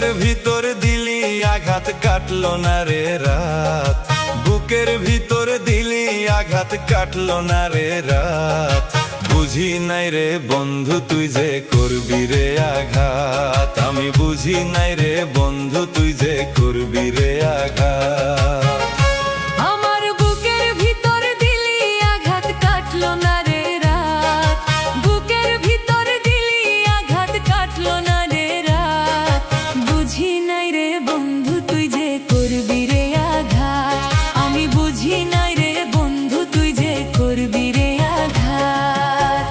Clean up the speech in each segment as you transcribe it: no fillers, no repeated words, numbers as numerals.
বুকের ভিতর দিলি আঘাত কাটলো না রে রাত, বুকের ভিতর দিলি আঘাত কাটলো না রে রাত। বুঝি নাই রে বন্ধু তুই যে করবি রে আঘাত, আমি বুঝি নাই রে বন্ধু তুই যে করবি রে আঘাত। আমার বুকের ভিতর দিলি আঘাত কাটলো না রে রাত, বুকের ভিতর দিলি আঘাত কাটলো না রে রাত। বুঝি নাই রে বন্ধু তুই যে করবি রে আঘাত, আমি বুঝি নাই রে বন্ধু তুই যে করবি রে আঘাত।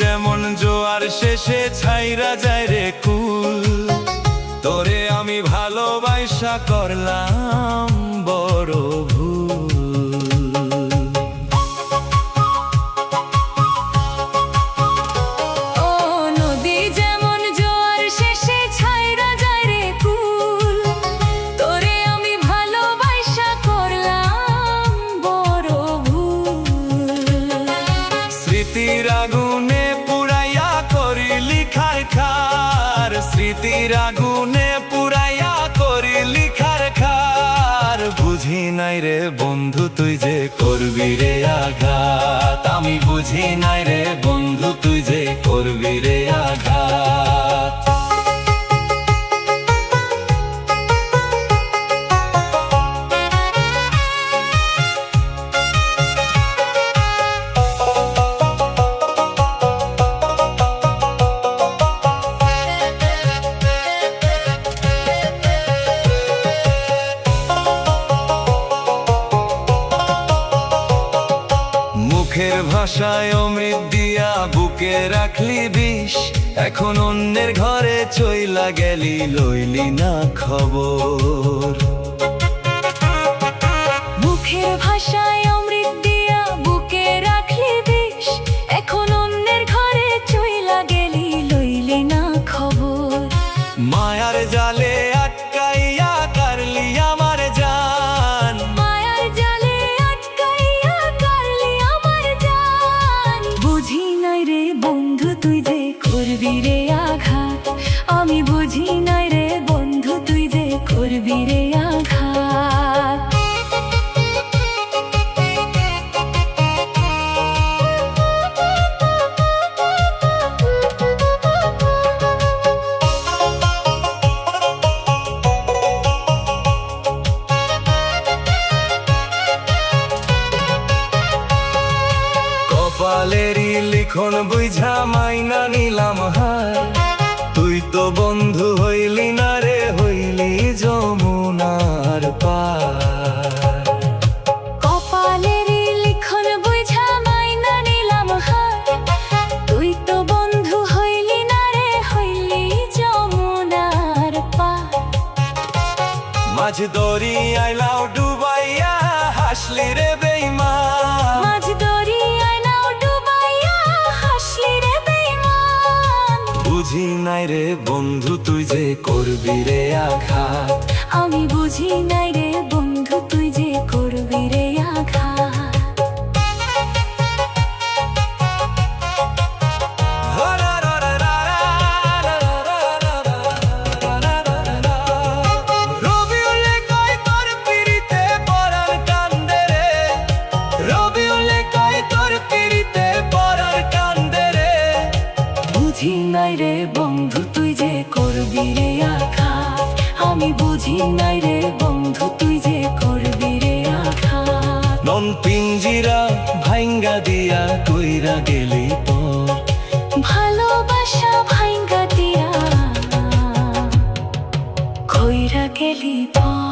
যেমন জোয়ার শেষে ছাইরা যায় রে কুল, তোরে আমি ভালোবাসা করলাম বড় ভুল। ও নদী যেমন জোয়ার শেষে ছাইরা যায় রে কুল, তোরে আমি ভালোবাসা করলাম বড় ভুল। স্মৃতির আগুনে পুরাইয়া করিলি খার, স্মৃতির আগুনে পুরাইয়া করিলি খার। বুঝি নাই রে বন্ধু তুই যে করবি রে আঘাত, আমি বুঝি নাই রে বন্ধু তুই যে করবি রে আঘাত। মুখের ভাষায় অমৃত দিয়া বুকে রাখলি বিষ, এখন অন্যের ঘরে চইলা গেলি লইলি না খবর। মুখের ভাষায় অমৃত দিয়া বুকে রাখলি বিষ, এখন অন্যের ঘরে চইলা গেলি লইলি না খবর। মায়ার জালে আটকাইয়া কারলি আমার জান, মায়ার জালে আটকাইয়া কারলি আমার জান। বুঝি নাই রে বন্ধু তুই যে করবি রে আঘাত, আমি বুঝি নাই রে বন্ধু তুই যে করবি রে আঘাত। কপালেরই লিখন বুঝা মাইনা নিলাম হার, তুই তো বন্ধু হইলি না রে হইলি যমুনার পার। কপালেরই লিখন বুঝা মাইনা নিলাম হার, তুই তো বন্ধু হইলি না রে হইলি যমুনার পার। মাঝ দরিয়ায় লাউ ডুবাইয়া হাসলি রে বেঈমান, মাঝ দরিয়ায় নাও ডুবাইয়া হাসলি রে বেঈমান। বুঝি নাই রে বন্ধু তুই যে করবি রে আঘাত, আমি বুঝি নাই রে বন্ধু তুই যে করবি রে আঘাত। রবিউলে কয় তোর পিরিতে পরার কান্দে রে, রবিউলে কয় তোর পিরিতে পরার কান্দে রে। বুঝি নাই রে বন্ধু তুই যে করবি রে আঘাত, আমি বুঝি নাই রে বন্ধু তুই যে করবি রে আঘাত। নন পিঞ্জিরা ভাঙ্গা দিয়া কইরা গেলি পর, ভালোবাসা ভাঙ্গা দিয়া কইরা গেলি পর।